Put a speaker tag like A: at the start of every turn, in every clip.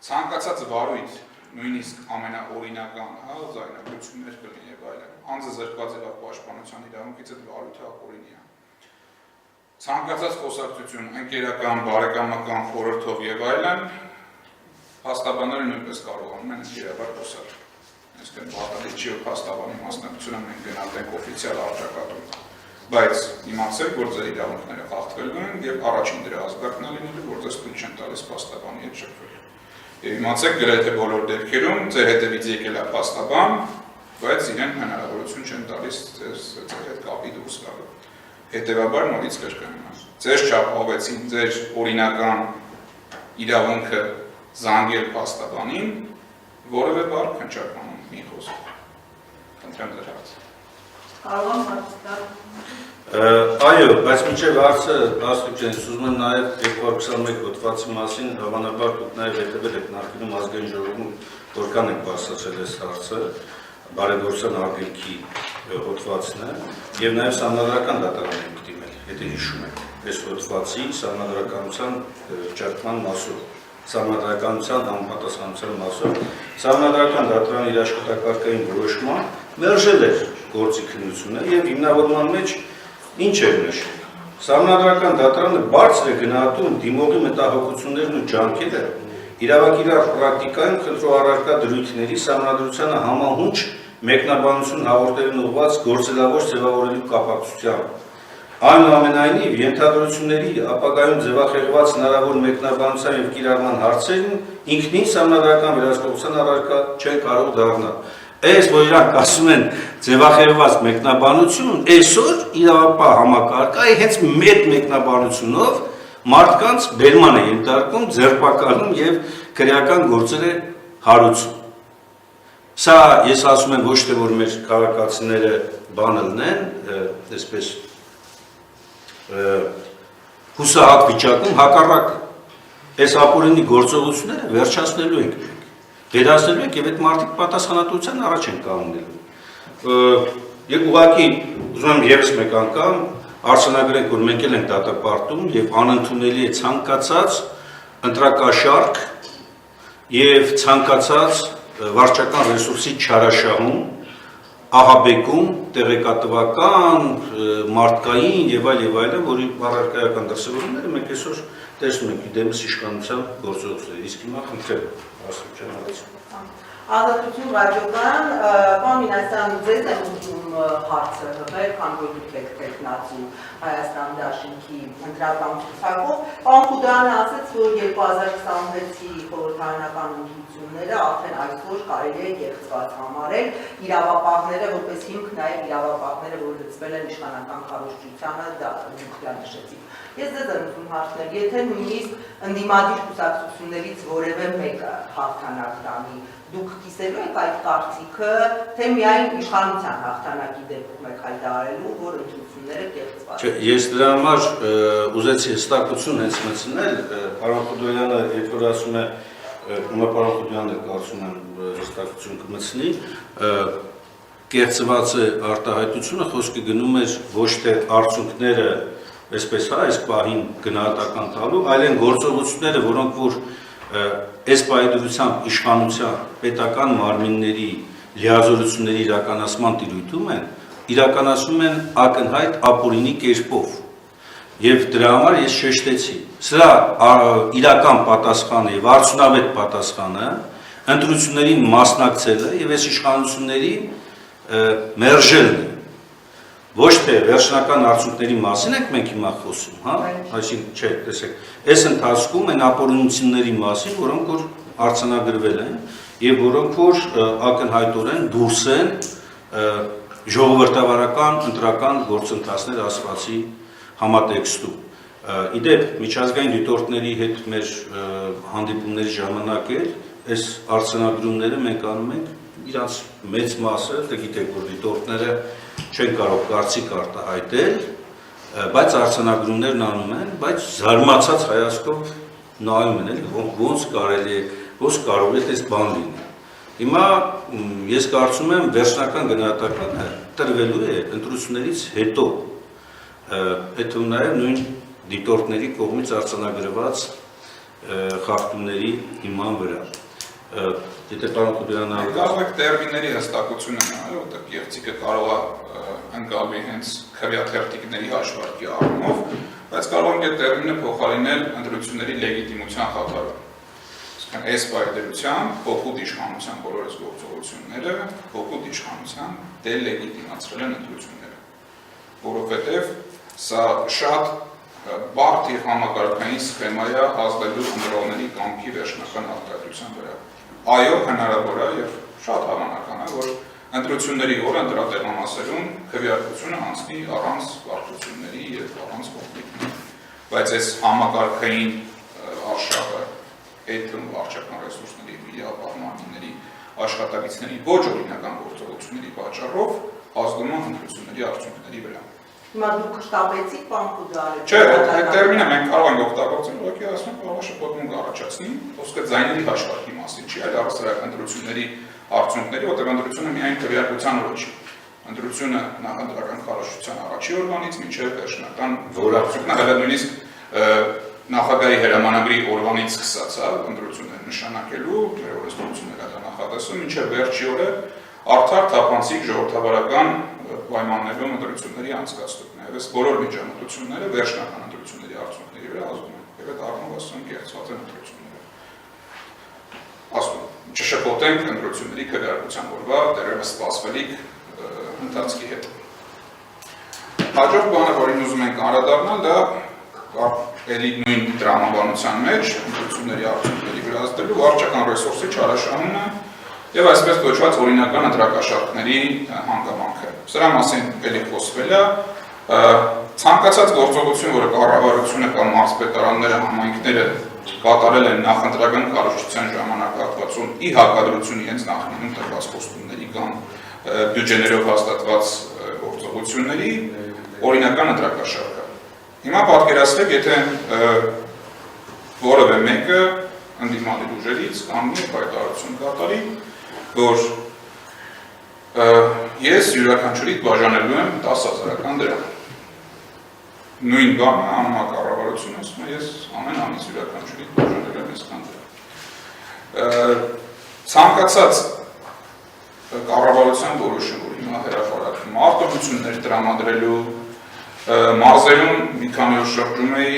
A: ցանկացած վարույթ, նույնիսկ ամենաօրինական, ձայնագրություններ կլինի եւ այլն, անձը զրկված եղավ պաշտպանության իրավունքից, այդ վարույթը ապօրինի է։ Ցանկացած խոսակցություն, ընկերական, բարեկամական, խորհրդով եւ այլն, փաստաբանները նույնպես կարողանում են ընկերաբար խոսալ։ Այսինքն պատահի չի որ փաստաբանի մասնակցությունը մենք գնահատենք օֆիցիալ արժեքատում։ Բայց իմացեք, որ ձեր իրավունքները խախտվելու են եւ առաջին դրա ազգակն է լինելու, որ ձեզ թույլ չեն տալիս փաստաբանի հետ շփվել։ Եվ իմացեք, գրեթե բոլոր դեպքերում ձեր հետևից եկել է փաստաբան, բայց իրեն հնարավորություն չեն տալիս ձեր հետ կապի դուրս գալու։ Հետևաբար նորից կրկնում։ Ձեր չափողեցին ձեր օրինական իրավունքը զանգել փաստաբանին, որևէ բառ քննչարկանում մի խոսք։ Խնդրեմ ձեր հարցը։
B: Կարող եմ հարցնել։
C: Այո, բայց մինչև հարցը աստուծեն ուզում եմ նաև 221 հոդվածի մասին հավանաբար դուք նաև հետևել եք նախկինում ազգային ժողովում որքան եք բարձրացրել այս հարցը, բարեգործական արգելքի հոդվածն է եւ նաև սահմանադրական դատարան ենք դիմել, եթե հիշում եք, այս հոդվածի սահմանադրականության ճարտման մասով, սահմանադրականության համապատասխանության մասով, սահմանադրական դատարան իր աշխատակարգային որոշման մերժել էր գործի քննությունը եւ հիմնավորման մեջ ինչ էր նշել։ Սահմանադրական դատարանը բարձր է գնահատում դիմողի մտահոգություններն ու ջանքերը իրավակիրառ պրակտիկայում խնդրող առարկա դրույթների սահմանադրությանը համահունչ մեկնաբանություն հաղորդելուն ուղղված գործելավոր ձևավորելու կապակցությամբ։ Այնուամենայնիվ, ենթադրությունների ապագայում ձևախեղված հնարավոր մեկնաբանության եւ կիրառման հարցերն ինքնին սահմանադրական վերահսկողության առարկա չեն կարող դառնալ։ Այս որ իրանք ասում են ձևախեղված մեկնաբանություն, այսօր իրավապահ համակարգը հենց մեծ մեկնաբանությունով մարդկանց բերման է ենթարկում, ձերբակալում եւ քրեական գործեր է հարուցում։ Սա ես ասում եմ ոչ թե որ մեր քաղաքացիները բանը լինեն, այսպես հուսահատ վիճակում, հակառակը այս ապօրինի գործողությունները վերջացնելու ենք մենք, վերացնելու ենք եւ այդ մարդիկ պատասխանատվության առաջ են կանգնելու։ Եվ ուղղակի ուզում եմ եւս մեկ անգամ արձանագրենք, որ մենք էլ ենք դատապարտում եւ անընդունելի է ցանկացած ընտրակաշարք եւ ցանկացած վարչական ռեսուրսի չարաշահում, ահաբեկում, տեղեկատվական, մարդկային եւ այլն, որի առարկայական դրսևորումները մենք այսօր տեսնում ենք դեմս իշխանության գործողությունները։ Իսկ հիմա խնդրեմ, ասում հարցը։
B: Ազատություն ռադիոկայան, պարոն Մինասյան, ձեզ եմ ուզում հարցը հղել, քան որ դուք եք տեխնացու Հայաստան Դաշինքի ընտրական ցուցակով։ Պարոն Խուդարյանը ասաց, որ 2026-ի խորհրդարանական ընտրությունները արդեն այսօր կարելի է կեղծված համարել, իրավապահները որպես հիմք նաև իրավապահները, որ լծվել են իշխանական քարոզչությանը, դա դուք նշեցիք։ Ես ձեզ եմ ուզում հարցնել, եթե նույնիսկ ընդդիմադիր կուսակցություններից որևէ մեկը հաղթանակ տանի, դուք կիսելու եք այդ կարծիքը, թե միայն իշխանության հաղթանակի դեպքում եք հայտարարելու, որ ընտրությունները կեղծված են։
C: Ես դրա համար ուզեցի հստակություն հենց մտցնել, պարոն Խուդոյանը, երբ որ ասում է, պարոն Խուդոյանը կարծում եմ հստակություն կմտցնի, կեղծված է արտահայտությունը, խոսքը գնում էր ոչ թե արդյունքները այսպես այս պահին գնահատական տալու, այլ են գործողությունները, որոնք որ այս պայդրությամբ իշխանության պետական մարմինների լիազորությունների իրականացման տիրույթում են, իրականացում են ակնհայտ ապօրինի կերպով։ Եվ դրա համար ես շեշտեցի, սրա իրական պատասխանը եւ արդյունավետ պատասխանը ընտրություններին մասնակցելը եւ այս իշխանությունների մերժելն է։ Ոչ թե վերջնական արդյունքների մասին ենք մենք հիմա խոսում, հա, այսինքն չէ, տեսեք, այս ընթացքում են ապօրինությունների մասին, որոնք որ արձանագրվել են եւ որոնք որ ակնհայտորեն դուրս են ժողովրդավարական ընտրական գործընթացներ ասվածի համատեքստում։ Իդեպ միջազգային դիտորդների հետ մեր հանդիպումների ժամանակ էլ այս արձանագրումները մենք անում ենք, իրանց մեծ մասը, դե գիտեք որ դիտորդները չեն կարող կարծիք արտահայտել, բայց արձանագրումներն անում են, բայց զարմացած հայացքով նայում են, ոնց կարելի է, ոնց կարող է այս բան լինի։ Հիմա ես կարծում եմ վերջնական գնահատականը տրվելու է ընտրություններից հետո, այդ նաև նույն դիտորդների կողմից արձանագրված խախտումների հիման վրա։ Եթե պարոն Կուբյանը
A: կարող եք տերմինների հստակություն ունենալ, որտեղ գեղեցիկը կարող է ընկալվի հենց քվեաթերթիկների հաշվարկի առումով, բայց կարող ենք այդ տերմինը փոխարինել ընտրությունների լեգիտիմության խաթարում։ Այս պայմանությամբ փոխուտ իշխանության բոլոր գործողությունները փոխուտ իշխանության դելեգիտիմացրել են ընտրությունները, որովհետև սա շատ բարդ եւ համակարգային սխեմա է ազդելու ընտրողների կամքի վերջնական արտադրության վրա։ Այո, հնարավոր է եւ շատ հավանական է, որ ընտրությունների օրը ընտրատեղամասերում քվեարկությունը անցնի առանց բարդությունների եւ առանց կոնֆլիկտների, բայց այս համակարգային արշավը հետում վարչական ռեսուրսների, վիճակահանումների, աշխատակիցների ոչ օրինական գործողությունների պատճառով ազդում է ընտրությունների արդյունքների վրա։
B: Հիմա դուք շտապեցիք բան Կուդարը։
A: Չէ, այդ տերմինը մենք կարող ենք օգտագործել, ուղղակի ասում ենք, որ շփոթմունք առաջացնի, խոսքը ձայների հաշվարկի մասին չի, այլ առասարակ ընտրությունների արդյունքների, որտեղ ընտրությունը միայն քվեարկության օրը չի։ Ընտրությունը նախընտրական քարոզչության առաջի օրվանից մինչև վերջնական որակցությունն է, հələ նույնիսկ նախագահի հրամանագրի օրվանից սկսած է ընտրությունները նշանակելու, մեր օրենսդրությունները դա նախատեսում, մինչև վերջի օրը արդար թափանցիկ ժողովրդավարական պայմաններում ընտրությունների անցկացնումն է։ Այս բոլոր միջամտությունները վերջնական ընտրությունների արդյունքների վրա ազդում են։ Եվ այդ առումով ասում ենք կեղծված են ընտրությունները։ Ասում չշփոթենք ընտրությունների քվեարկության օրվա դեռևս սպասվելիք ընթացքի հետ։ Հաջորդ բանը, որին ուզում ենք անդրադառնալ, դա էլի նույն տրամաբանության մեջ ընտրությունների արդյունքների վրա ազդելու վարչական ռեսուրսի չարաշահումն է եւ այսպես կոչված օրինական ընտրակաշառքների հանգամանքը։ Սրա մասին էլի խոսվել է, ցանկացած գործողություն, որը կառավարությունը կամ մարզպետարանները, համայնքները կատարել են նախընտրական կառավարության ժամանակահատվածում ի հակադրություն իրենց նախնինում տրված խոստումների կամ բյուջեներով հաստատված գործողությունների օրինական ընտրակաշառք։ Հիմա պատկերացրեք, եթե որևէ մեկը ընդդիմադիր ուժերից կամ մի հայտարարություն կատարի, որ ես յուրաքանչյուրիդ բաժանելու եմ 10,000 դրամ։ Նույն բանը անում է կառավարությունը, ասում է ես ամեն ամիս յուրաքանչյուրիդ բաժանելու եմ այսքան դրամ։ Ցանկացած կառավարության որոշում, որ հիմա հրապարակվում արտոնություններ տրամադրելու մարզերում մի քանի օր շրջում էի,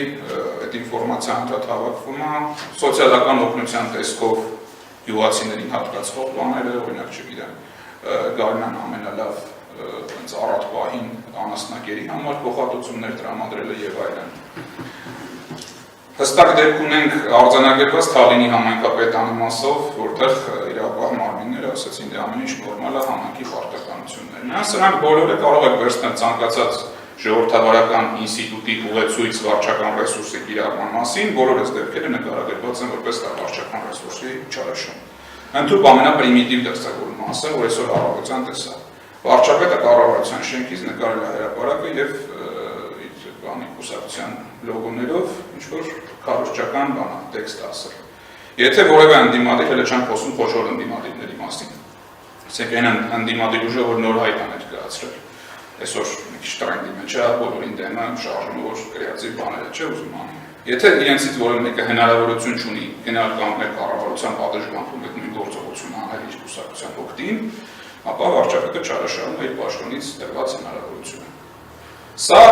A: այդ ինֆորմացիան հավաքվում է, սոցիալական օգնության տեսքով գյուղացիներին հատկացվող բաները, օրինակ չգիտեմ, Գարնան ամենալավ առատ պահին անասնակերի համար փոխհատուցումներ տրամադրելը եւ այլն։ Հստակ դեպք ունենք արձանագրված Թալինի համայնքապետանի մասով, որտեղ իրավապահ մարմինները ասացին, դե ամեն ինչ նորմալ է, համայնքի պարտականություններն են։ Սրանք բոլորը կարող եք վերցնել ցանկացած ժողովրդավարական ինստիտուտի ուղեցույց վարչական ռեսուրսի կիրառման մասին, բոլորս դեպքերը նկարագրված են որպես վարչական ռեսուրսի չարաշահում։ Ընդհանուր ամենապրիմիտիվ դրսևորում մասը, որ այսօր առավոտյան տեսա։ Վարչապետը կառավարության շենքից նկարել է հրապարակը եւ բանի կուսակցության լոգոներով ինչ-որ քարոզչական բան տեքստ ասել։ Եթե որևէ ընդդիմադիր հենց չեն խոսում խոշոր ընդդիմադիրների մասին, ասենք այն ընդդիմադիր ուժը, որ նոր հայտ է ներկայացրել, այսօր մի քիչ տրենդի մեջ է, բոլորին դեմը շարժում, որ կրեատիվ բաները չէ ուզում անի։ Եթե իրենցից որևէ մեկը հնարավորություն չունի գնալ կանգնել կառավարության պատժամիջոցում այդ նույն գործողությունը անել իր կուսակցության օգտին, ապա վարչապետը չարաշահում է իր պաշտոնից տրված հնարավորությունը։ Սա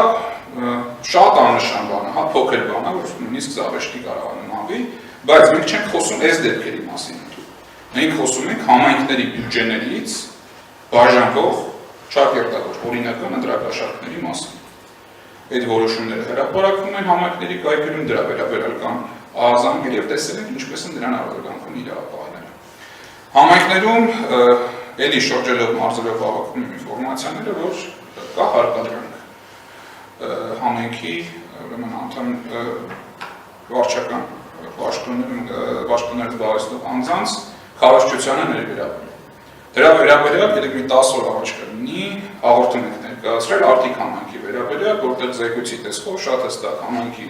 A: շատ աննշան բան է, հա փոքր բան է, որ նույնիսկ զավեշտի կարող է նմանվի, բայց մենք չենք խոսում այս դեպքերի մասին։ Մենք խոսում ենք համայնքների բյուջեներից բաժանվող չակերտավոր օրինական ընտրակաշառքների մասին։ Այդ որոշումները հրապարակվում են համայնքների կայքերում, դրա վերաբերյալ կան ահազանգեր եւ տեսել ենք ինչպես են դրան արձագանքում իրավապահները։ Համայնքներում էլի շրջելով մարզերով հավաքվում են ինֆորմացիաները, որ կա հարկադրանք համայնքի ուրեմն անդամ վարչական պաշտոններ զբաղեցնող անձանց քարոզչությանը ներգրավում։ Դրա վերաբերյալ երեք մի 10 օր առաջ կլինի հաղորդում ենք ներկայացրել Արտիկ համայնքի վերաբերյալ, որտեղ զեկույցի տեսքով շատ հստակ համայնքի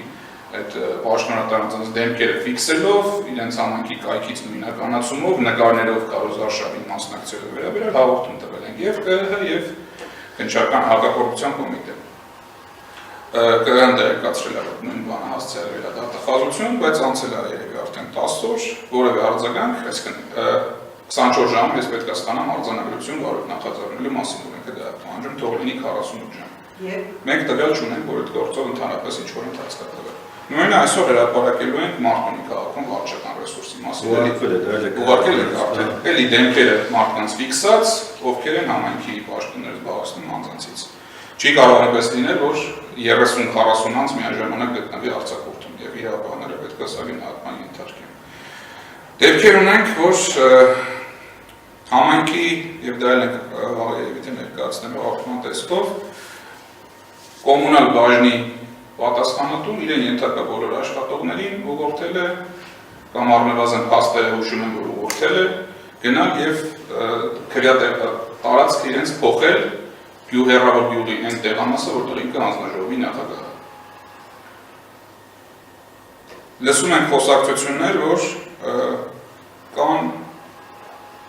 A: այդ պաշտոնատար անձանց դեմքերը ֆիքսելով, իրենց համայնքի կայքից նույնականացումով, նկարներով քարոզարշավին մասնակցելու վերաբերյալ հաղորդում տվել ենք եւ ԿՀ եւ քննչական հակակոռուպցիոն կոմիտե։ կրան դերկացրել է նույն բանը հասցել վերադատախազություն, բայց անցել է երևի արդեն 10 օր, որևէ արձագանք, այսինքն 24 ժամ ես պետք է ստանամ արձանագրություն վարույթ նախաձեռնելու մասին, որոնք դա պահանջում թող լինի 48 ժամ։ Մենք տվյալ չունենք, որ այդ գործով ընդհանրապես ինչ-որ ընթացք է տվել։ Նույնը այսօր հրապարակելու ենք Մարտունի քաղաքում վարչական ռեսուրսի մասին։ Ուղարկել եք արդեն։ Էլի դեմքերը մարդկանց ֆիքսած, ովքեր են համայնքի պաշտոններ զբաղեցնում անձանցից։ Չի կարող այնպես լինել, որ 30-40 անձ միաժամանակ գտնվի արձակուրդում եւ իրավաբանները պետք է սա գնահատման ենթարկեն։ Դեպքեր ունենք, որ համայնքի եւ դա էլ երևի ներկայացնելու ակտման տեսքով կոմունալ բաժնի պատասխանատուն իրեն ենթակա բոլոր աշխատողներին ուղղորդել է կամ առնվազն փաստերը հուշում են, որ ուղղորդել է գնալ եւ տարածքը իրենց փոխել գյուղերավոր գյուղի այն տեղամասը, որտեղ ինքը հանձնաժողովի նախագահ է։ Լսում ենք խոսակցություններ, որ կան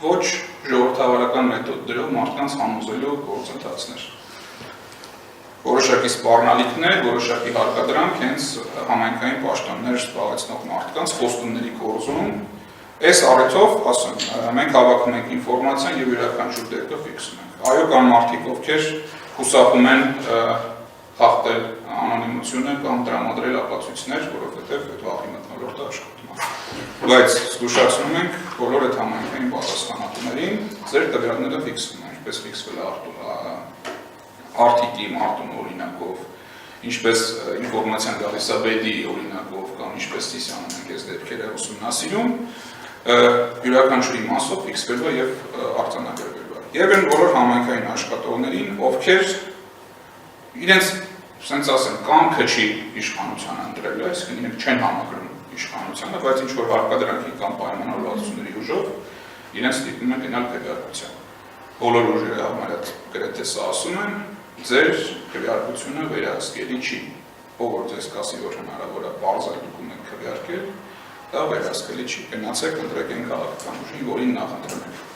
A: ոչ ժողովրդավարական մեթոդներով մարդկանց համոզելու գործընթացներ։ Որոշակի սպառնալիքներ, որոշակի հարկադրանք հենց համայնքային պաշտոններ զբաղեցնող մարդկանց խոստումների կորզում։ Այս առիթով, ասեմ, մենք հավաքում ենք ինֆորմացիան եւ յուրաքանչյուր դեպքը ֆիքսում ենք։ Այո, կան մարդիկ, ովքեր հուսահում են խախտել անոնիմությունը կամ տրամադրել ապացույցներ, որովհետեւ այդ վաղի մթնոլորտը աշխատում է։ Բայց զգուշացնում ենք բոլոր այդ համայնքային պատասխանատուներին, ձեր տվյալները ֆիքսվում են, ինչպես ֆիքսվել է արտիկլի Մարտունի օրինակով, ինչպես ինֆորմացիան գալիս է բեդի օրինակով կամ ինչպես Սիսյանը մենք այս դեպքերը ուսումնասիրում, յուրաքանչյուրի մասով ֆիքսվելու է եւ արձանագրվելու է։ Եվ այն բոլոր համայնքային աշխատողներին, ովքեր իրենց, ասենց ասեմ, կամքը չի իշխանությանը ընտրել, այսինքն իրենք չեն համակրում իշխանությանը, բայց ինչ որ հարկադրանքի կամ պայմանավորվածությունների ուժով իրենց ստիպում են գնալ քվեարկության։ Բոլոր ուժերը համարյա գրեթե սա ասում են, ձեր քվեարկությունը վերահսկելի չի, ով որ ձեզ կասի, որ հնարավոր է բարձր դոկումենտ քվեարկել, դա վերահսկելի չի, գնացեք ընտրեք այն քաղաքական ուժին, որին նախընտրում եք։